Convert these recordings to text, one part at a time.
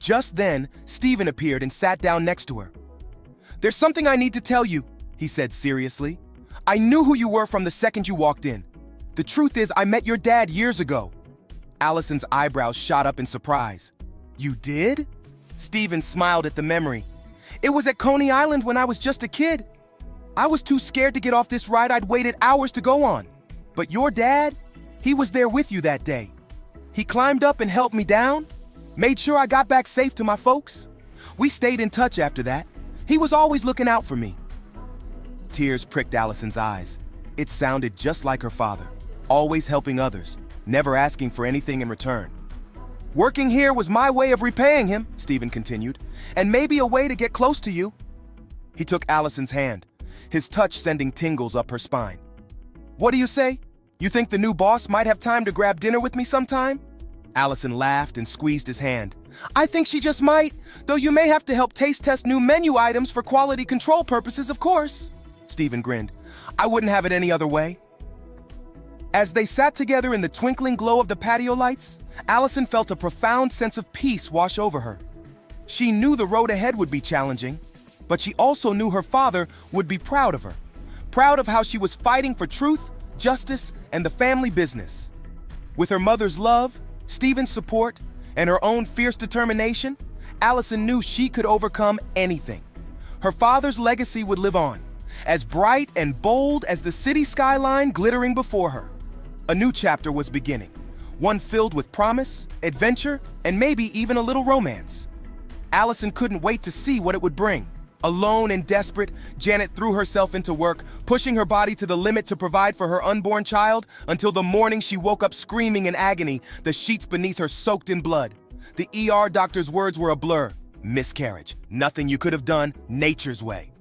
Just then, Stephen appeared and sat down next to her. "There's something I need to tell you," he said seriously. "I knew who you were from the second you walked in. The truth is, I met your dad years ago." Allison's eyebrows shot up in surprise. "You did?" Stephen smiled at the memory. "It was at Coney Island when I was just a kid. I was too scared to get off this ride I'd waited hours to go on. But your dad, he was there with you that day. He climbed up and helped me down, made sure I got back safe to my folks. We stayed in touch after that. He was always looking out for me." Tears pricked Allison's eyes. It sounded just like her father, always helping others, never asking for anything in return. "Working here was my way of repaying him," Stephen continued, "and maybe a way to get close to you." He took Allison's hand, his touch sending tingles up her spine. "What do you say? You think the new boss might have time to grab dinner with me sometime?" Allison laughed and squeezed his hand. "I think she just might, though you may have to help taste test new menu items for quality control purposes, of course." Stephen grinned. "I wouldn't have it any other way." As they sat together in the twinkling glow of the patio lights, Allison felt a profound sense of peace wash over her. She knew the road ahead would be challenging, but she also knew her father would be proud of her, proud of how she was fighting for truth, justice, and the family business. With her mother's love, Stephen's support, and her own fierce determination, Allison knew she could overcome anything. Her father's legacy would live on, as bright and bold as the city skyline glittering before her. A new chapter was beginning, one filled with promise, adventure, and maybe even a little romance. Allison couldn't wait to see what it would bring. Alone and desperate, Janet threw herself into work, pushing her body to the limit to provide for her unborn child until the morning she woke up screaming in agony, the sheets beneath her soaked in blood. The ER doctor's words were a blur. Miscarriage. Nothing you could have done, nature's way.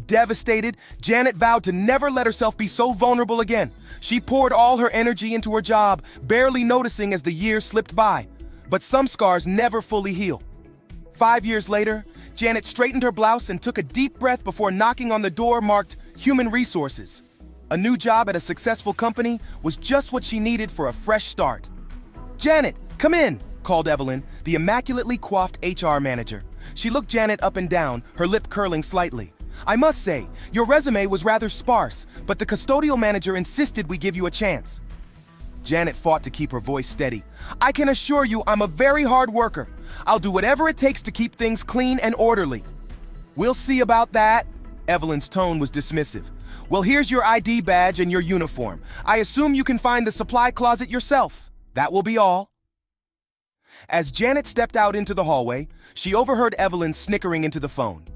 Devastated, Janet vowed to never let herself be so vulnerable again. She poured all her energy into her job, barely noticing as the years slipped by. But some scars never fully heal. 5 years later, Janet straightened her blouse and took a deep breath before knocking on the door marked Human Resources. A new job at a successful company was just what she needed for a fresh start. "Janet, come in," called Evelyn, the immaculately coiffed HR manager. She looked Janet up and down, her lip curling slightly. "I must say, your resume was rather sparse, but the custodial manager insisted we give you a chance." Janet fought to keep her voice steady. "I can assure you I'm a very hard worker. I'll do whatever it takes to keep things clean and orderly." "We'll see about that." Evelyn's tone was dismissive. "Well, here's your ID badge and your uniform. I assume you can find the supply closet yourself. That will be all." As Janet stepped out into the hallway, she overheard Evelyn snickering into the phone.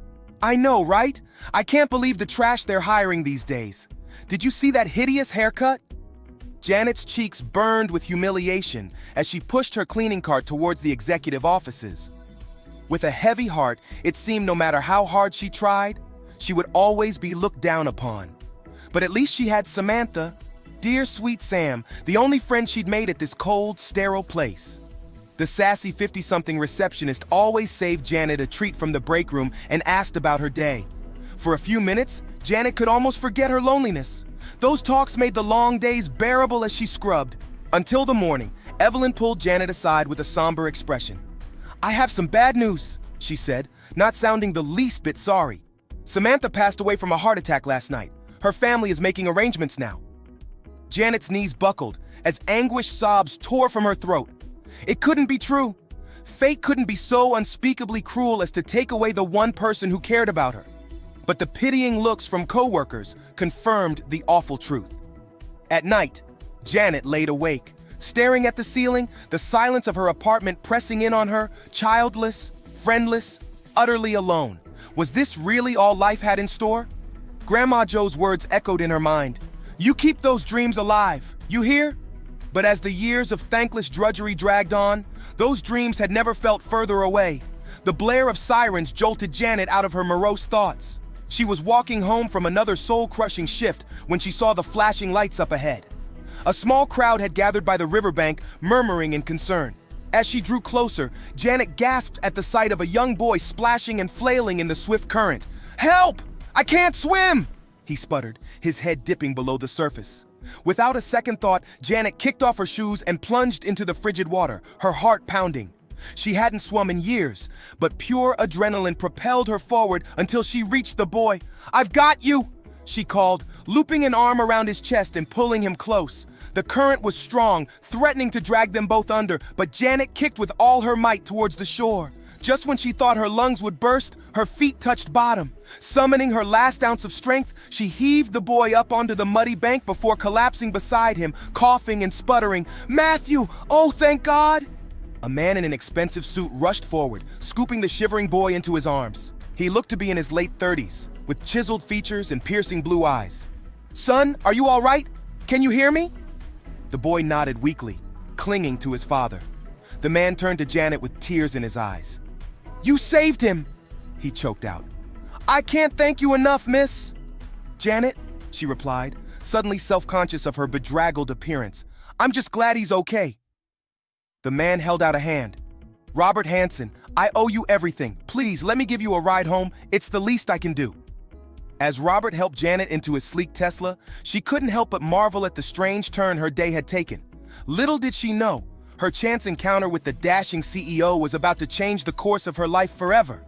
"I know, right? I can't believe the trash they're hiring these days. Did you see that hideous haircut?" Janet's cheeks burned with humiliation as she pushed her cleaning cart towards the executive offices. With a heavy heart, it seemed no matter how hard she tried, she would always be looked down upon. But at least she had Samantha, dear sweet Sam, the only friend she'd made at this cold, sterile place. The sassy 50-something receptionist always saved Janet a treat from the break room and asked about her day. For a few minutes, Janet could almost forget her loneliness. Those talks made the long days bearable as she scrubbed. Until the morning, Evelyn pulled Janet aside with a somber expression. "I have some bad news," she said, not sounding the least bit sorry. "Samantha passed away from a heart attack last night. Her family is making arrangements now." Janet's knees buckled as anguished sobs tore from her throat. It couldn't be true. Fate couldn't be so unspeakably cruel as to take away the one person who cared about her. But the pitying looks from coworkers confirmed the awful truth. At night, Janet laid awake, staring at the ceiling, the silence of her apartment pressing in on her, childless, friendless, utterly alone. Was this really all life had in store? Grandma Joe's words echoed in her mind. "You keep those dreams alive, you hear?" But as the years of thankless drudgery dragged on, those dreams had never felt further away. The blare of sirens jolted Janet out of her morose thoughts. She was walking home from another soul-crushing shift when she saw the flashing lights up ahead. A small crowd had gathered by the riverbank, murmuring in concern. As she drew closer, Janet gasped at the sight of a young boy splashing and flailing in the swift current. "Help! I can't swim!" he sputtered, his head dipping below the surface. Without a second thought, Janet kicked off her shoes and plunged into the frigid water, her heart pounding. She hadn't swum in years, but pure adrenaline propelled her forward until she reached the boy. "I've got you!" she called, looping an arm around his chest and pulling him close. The current was strong, threatening to drag them both under, but Janet kicked with all her might towards the shore. Just when she thought her lungs would burst, her feet touched bottom. Summoning her last ounce of strength, she heaved the boy up onto the muddy bank before collapsing beside him, coughing and sputtering. "Matthew! Oh, thank God!" A man in an expensive suit rushed forward, scooping the shivering boy into his arms. He looked to be in his late 30s, with chiseled features and piercing blue eyes. "Son, are you all right? Can you hear me?" The boy nodded weakly, clinging to his father. The man turned to Janet with tears in his eyes. "You saved him," he choked out. "I can't thank you enough, miss." "Janet," she replied, suddenly self-conscious of her bedraggled appearance. "I'm just glad he's okay." The man held out a hand. "Robert Hansen, I owe you everything. Please, let me give you a ride home. It's the least I can do." As Robert helped Janet into his sleek Tesla, she couldn't help but marvel at the strange turn her day had taken. Little did she know, her chance encounter with the dashing CEO was about to change the course of her life forever.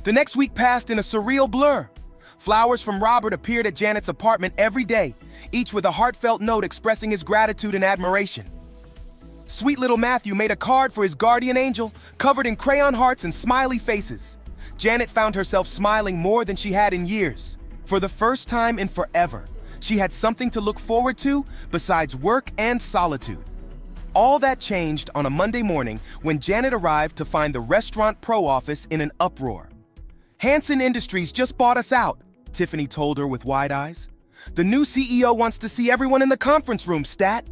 The next week passed in a surreal blur. Flowers from Robert appeared at Janet's apartment every day, each with a heartfelt note expressing his gratitude and admiration. Sweet little Matthew made a card for his guardian angel, covered in crayon hearts and smiley faces. Janet found herself smiling more than she had in years. For the first time in forever, she had something to look forward to besides work and solitude. All that changed on a Monday morning when Janet arrived to find the Restaurant Pro office in an uproar. "Hansen Industries just bought us out," Tiffany told her with wide eyes. "The new CEO wants to see everyone in the conference room, stat."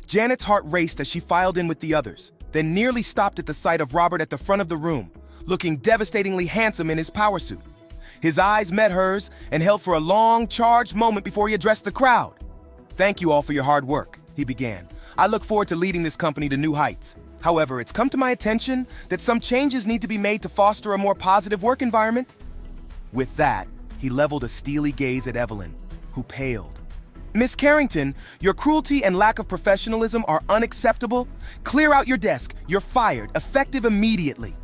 Janet's heart raced as she filed in with the others, then nearly stopped at the sight of Robert at the front of the room, looking devastatingly handsome in his power suit. His eyes met hers and held for a long, charged moment before he addressed the crowd. "Thank you all for your hard work," he began. "I look forward to leading this company to new heights. However, it's come to my attention that some changes need to be made to foster a more positive work environment." With that, he leveled a steely gaze at Evelyn, who paled. "Miss Carrington, your cruelty and lack of professionalism are unacceptable. Clear out your desk. You're fired, effective immediately."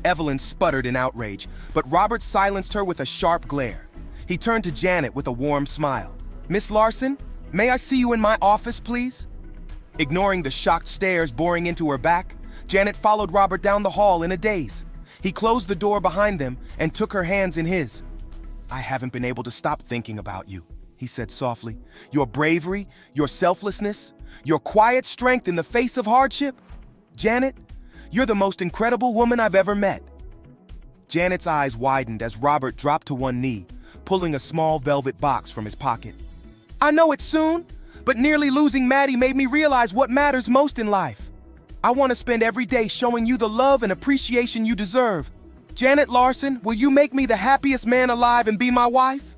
Evelyn sputtered in outrage, but Robert silenced her with a sharp glare. He turned to Janet with a warm smile. "Miss Larson, may I see you in my office, please?" Ignoring the shocked stares boring into her back, Janet followed Robert down the hall in a daze. He closed the door behind them and took her hands in his. "I haven't been able to stop thinking about you," he said softly. "Your bravery, your selflessness, your quiet strength in the face of hardship. Janet, you're the most incredible woman I've ever met." Janet's eyes widened as Robert dropped to one knee, pulling a small velvet box from his pocket. "I know it's soon, but nearly losing Maddie made me realize what matters most in life. I want to spend every day showing you the love and appreciation you deserve. Janet Larson, will you make me the happiest man alive and be my wife?"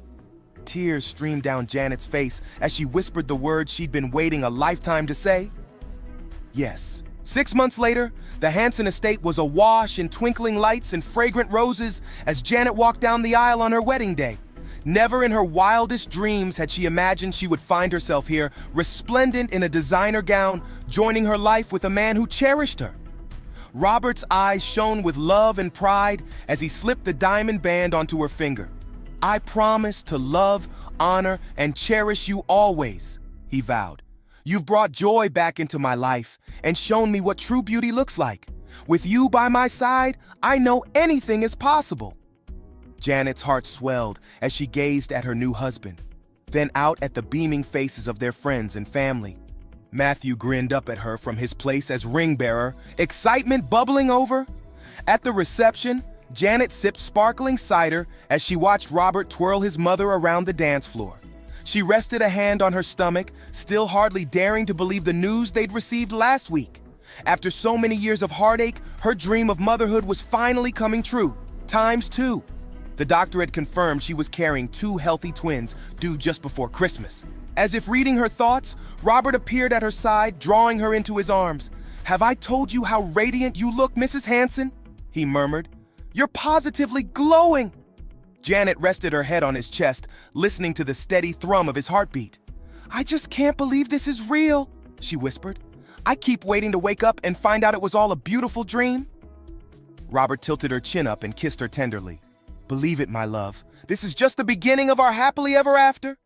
Tears streamed down Janet's face as she whispered the words she'd been waiting a lifetime to say. Yes. 6 months later, the Hansen estate was awash in twinkling lights and fragrant roses as Janet walked down the aisle on her wedding day. Never in her wildest dreams had she imagined she would find herself here, resplendent in a designer gown, joining her life with a man who cherished her. Robert's eyes shone with love and pride as he slipped the diamond band onto her finger. "I promise to love, honor, and cherish you always," he vowed. "You've brought joy back into my life and shown me what true beauty looks like. With you by my side, I know anything is possible." Janet's heart swelled as she gazed at her new husband, then out at the beaming faces of their friends and family. Matthew grinned up at her from his place as ring bearer, excitement bubbling over. At the reception, Janet sipped sparkling cider as she watched Robert twirl his mother around the dance floor. She rested a hand on her stomach, still hardly daring to believe the news they'd received last week. After so many years of heartache, her dream of motherhood was finally coming true, ×2. The doctor had confirmed she was carrying 2 healthy twins due just before Christmas. As if reading her thoughts, Robert appeared at her side, drawing her into his arms. "Have I told you how radiant you look, Mrs. Hansen?" he murmured. "You're positively glowing." Janet rested her head on his chest, listening to the steady thrum of his heartbeat. "I just can't believe this is real," she whispered. "I keep waiting to wake up and find out it was all a beautiful dream." Robert tilted her chin up and kissed her tenderly. Believe it, my love. This is just the beginning of our happily ever after.